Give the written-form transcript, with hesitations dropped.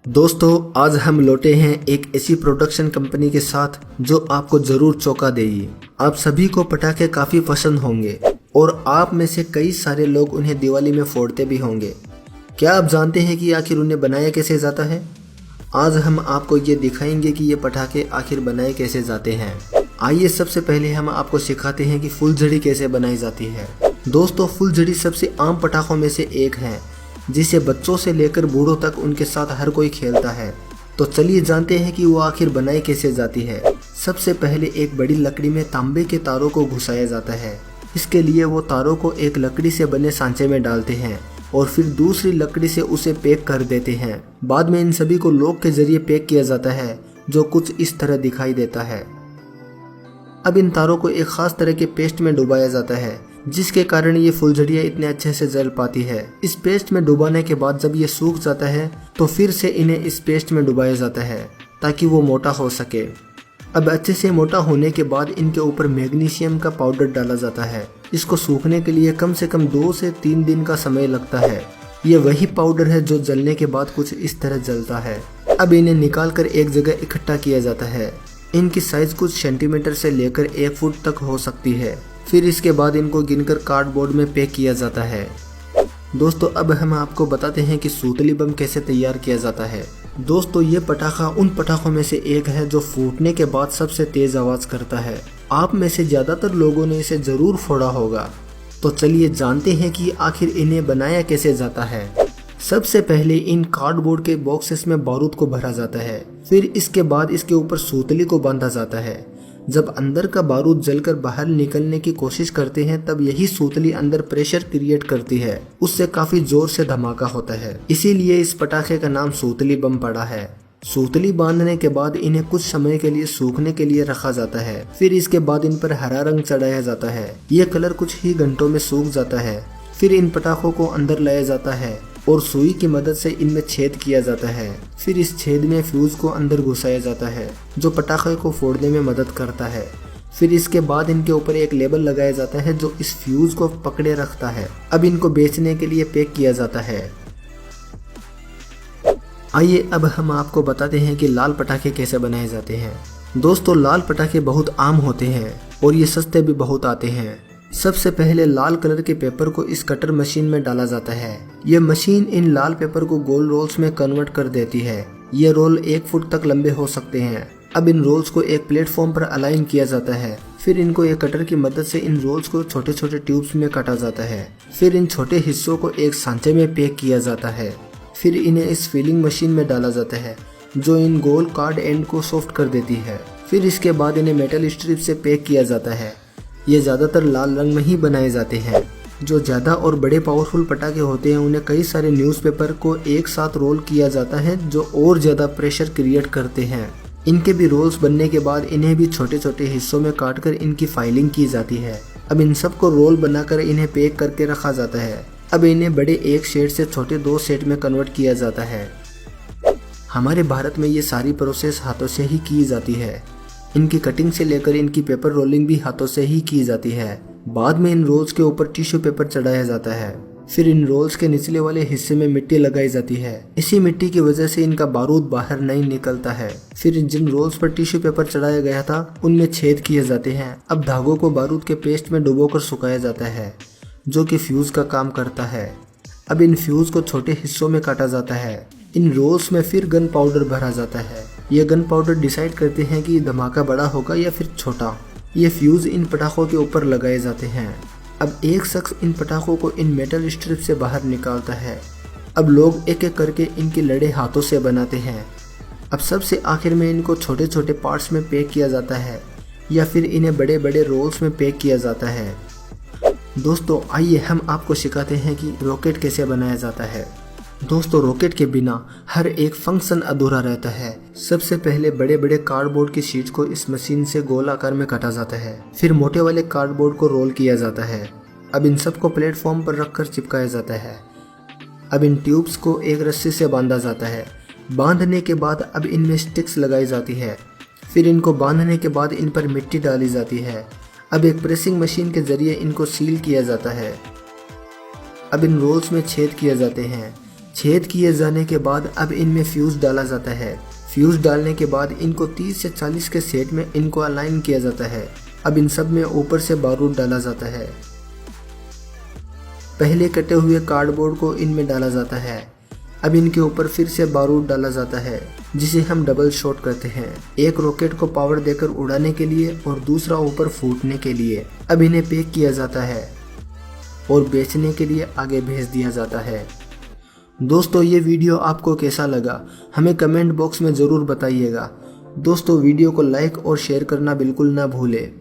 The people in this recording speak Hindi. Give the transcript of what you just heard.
दोस्तों, आज हम लौटे हैं एक ऐसी प्रोडक्शन कंपनी के साथ जो आपको जरूर चौंका देगी। आप सभी को पटाखे काफी पसंद होंगे और आप में से कई सारे लोग उन्हें दिवाली में फोड़ते भी होंगे। क्या आप जानते हैं कि आखिर उन्हें बनाया कैसे जाता है? आज हम आपको ये दिखाएंगे कि ये पटाखे आखिर बनाए कैसे जाते हैं। आइए सबसे पहले हम आपको सिखाते हैं कि फुलझड़ी कैसे बनाई जाती है। दोस्तों, फुलझड़ी सबसे आम पटाखों में से एक है जिसे बच्चों से लेकर बूढ़ों तक उनके साथ हर कोई खेलता है। तो चलिए जानते हैं कि वो आखिर बनाई कैसे जाती है। सबसे पहले एक बड़ी लकड़ी में तांबे के तारों को घुसाया जाता है। इसके लिए वो तारों को एक लकड़ी से बने सांचे में डालते हैं और फिर दूसरी लकड़ी से उसे पैक कर देते हैं। बाद में इन सभी को लॉक के जरिए पैक किया जाता है जो कुछ इस तरह दिखाई देता है। अब इन तारों को एक खास तरह के पेस्ट में डुबाया जाता है जिसके कारण ये फुलझड़ियाँ इतने अच्छे से जल पाती है। इस पेस्ट में डुबाने के बाद जब ये सूख जाता है तो फिर से इन्हें इस पेस्ट में डुबाया जाता है ताकि वो मोटा हो सके। अब अच्छे से मोटा होने के बाद इनके ऊपर मैग्नीशियम का पाउडर डाला जाता है। इसको सूखने के लिए कम से कम 2 से 3 दिन का समय लगता है। ये वही पाउडर है जो जलने के बाद कुछ इस तरह जलता है। अब इन्हें निकाल कर एक जगह इकट्ठा किया जाता है। इनकी साइज कुछ सेंटीमीटर से लेकर 1 फुट तक हो सकती है। फिर इसके बाद इनको गिनकर कार्डबोर्ड में पैक किया जाता है। दोस्तों, अब हम आपको बताते हैं कि सूतली बम कैसे तैयार किया जाता है। दोस्तों, ये पटाखा उन पटाखों में से एक है जो फूटने के बाद सबसे तेज आवाज करता है। आप में से ज्यादातर लोगों ने इसे जरूर फोड़ा होगा। तो चलिए जानते हैं कि आखिर इन्हें बनाया कैसे जाता है। सबसे पहले इन कार्डबोर्ड के बॉक्सेस में बारूद को भरा जाता है। फिर इसके बाद इसके ऊपर सूतली को बांधा जाता है। जब अंदर का बारूद जलकर बाहर निकलने की कोशिश करते हैं तब यही सूतली अंदर प्रेशर क्रिएट करती है। उससे काफी जोर से धमाका होता है। इसीलिए इस पटाखे का नाम सूतली बम पड़ा है। सूतली बांधने के बाद इन्हें कुछ समय के लिए सूखने के लिए रखा जाता है। फिर इसके बाद इन पर हरा रंग चढ़ाया जाता है। ये कलर कुछ ही घंटों में सूख जाता है। फिर इन पटाखों को अंदर लाया जाता है और सुई की मदद से इनमें छेद किया जाता है। फिर इस छेद में फ्यूज को अंदर घुसाया जाता है जो पटाखे को फोड़ने में मदद करता है। फिर इसके बाद इनके ऊपर एक लेबल लगाया जाता है जो इस फ्यूज को पकड़े रखता है। अब इनको बेचने के लिए पैक किया जाता है। आइए अब हम आपको बताते हैं कि लाल पटाखे कैसे बनाए जाते हैं। दोस्तों, लाल पटाखे बहुत आम होते हैं और ये सस्ते भी बहुत आते हैं। सबसे पहले लाल कलर के पेपर को इस कटर मशीन में डाला जाता है। ये मशीन इन लाल पेपर को गोल रोल्स में कन्वर्ट कर देती है। ये रोल 1 फुट तक लंबे हो सकते हैं। अब इन रोल्स को एक प्लेटफॉर्म पर अलाइन किया जाता है। फिर इनको एक कटर की मदद से इन रोल्स को छोटे छोटे ट्यूब्स में काटा जाता है। फिर इन छोटे हिस्सों को एक सांचे में पैक किया जाता है। फिर इन्हें इस फिलिंग मशीन में डाला जाता है जो इन गोल कार्ड एंड को सॉफ्ट कर देती है। फिर इसके बाद इन्हें मेटल स्ट्रिप से पैक किया जाता है। ये ज़्यादातर लाल रंग में ही बनाए जाते हैं। जो ज़्यादा और बड़े पावरफुल पटाखे होते हैं उन्हें कई सारे न्यूज़पेपर को एक साथ रोल किया जाता है जो और ज़्यादा प्रेशर क्रिएट करते हैं। इनके भी रोल्स बनने के बाद इन्हें भी छोटे छोटे हिस्सों में काटकर इनकी फाइलिंग की जाती है। अब इन सबको रोल बनाकर इन्हें पैक करके रखा जाता है। अब इन्हें बड़े एक सेट से छोटे 2 सेट में कन्वर्ट किया जाता है। हमारे भारत में ये सारी प्रोसेस हाथों से ही की जाती है। इनकी कटिंग से लेकर इनकी पेपर रोलिंग भी हाथों से ही की जाती है। बाद में इन रोल्स के ऊपर टिश्यू पेपर चढ़ाया जाता है। फिर इन रोल्स के निचले वाले हिस्से में मिट्टी लगाई जाती है। इसी मिट्टी की वजह से इनका बारूद बाहर नहीं निकलता है। फिर जिन रोल्स पर टिश्यू पेपर चढ़ाया गया था उनमें छेद किए जाते हैं। अब धागों को बारूद के पेस्ट में डुबोकर सुखाया जाता है जो कि फ्यूज का काम करता है। अब इन फ्यूज को छोटे हिस्सों में काटा जाता है। इन रोल्स में फिर गन पाउडर भरा जाता है। ये गन पाउडर डिसाइड करते हैं कि धमाका बड़ा होगा या फिर छोटा। ये फ्यूज इन पटाखों के ऊपर लगाए जाते हैं। अब एक शख्स इन पटाखों को इन मेटल स्ट्रिप से बाहर निकालता है। अब लोग एक एक करके इनके लड़े हाथों से बनाते हैं। अब सबसे आखिर में इनको छोटे छोटे पार्ट्स में पैक किया जाता है या फिर इन्हें बड़े बड़े रोल्स में पैक किया जाता है। दोस्तों, आइए हम आपको सिखाते हैं कि रॉकेट कैसे बनाया जाता है। दोस्तों, रॉकेट के बिना हर एक फंक्शन अधूरा रहता है। सबसे पहले बड़े बड़े कार्डबोर्ड की शीट को इस मशीन से गोल आकार में काटा जाता है। फिर मोटे वाले कार्डबोर्ड को रोल किया जाता है। अब इन सबको प्लेटफॉर्म पर रखकर चिपकाया जाता है। अब इन ट्यूब्स को एक रस्सी से बांधा जाता है। बांधने के बाद अब इनमें स्टिक्स लगाई जाती है। फिर इनको बांधने के बाद इन पर मिट्टी डाली जाती है। अब एक प्रेसिंग मशीन के जरिए इनको सील किया जाता है। अब इन रोल्स में छेद किए जाते हैं। छेद किए जाने के बाद अब इनमें फ्यूज डाला जाता है। फ्यूज डालने के बाद इनको 30 से 40 के सेट में इनको अलाइन किया जाता है। अब इन सब में ऊपर से बारूद डाला जाता है। पहले कटे हुए कार्डबोर्ड को इनमें डाला जाता है। अब इनके ऊपर फिर से बारूद डाला जाता है, जिसे हम डबल शॉट कहते हैं। एक रॉकेट को पावर देकर उड़ाने के लिए और दूसरा ऊपर फूटने के लिए। अब इन्हें पैक किया जाता है और बेचने के लिए आगे भेज दिया जाता है। दोस्तों, ये वीडियो आपको कैसा लगा हमें कमेंट बॉक्स में ज़रूर बताइएगा। दोस्तों, वीडियो को लाइक और शेयर करना बिल्कुल ना भूलें।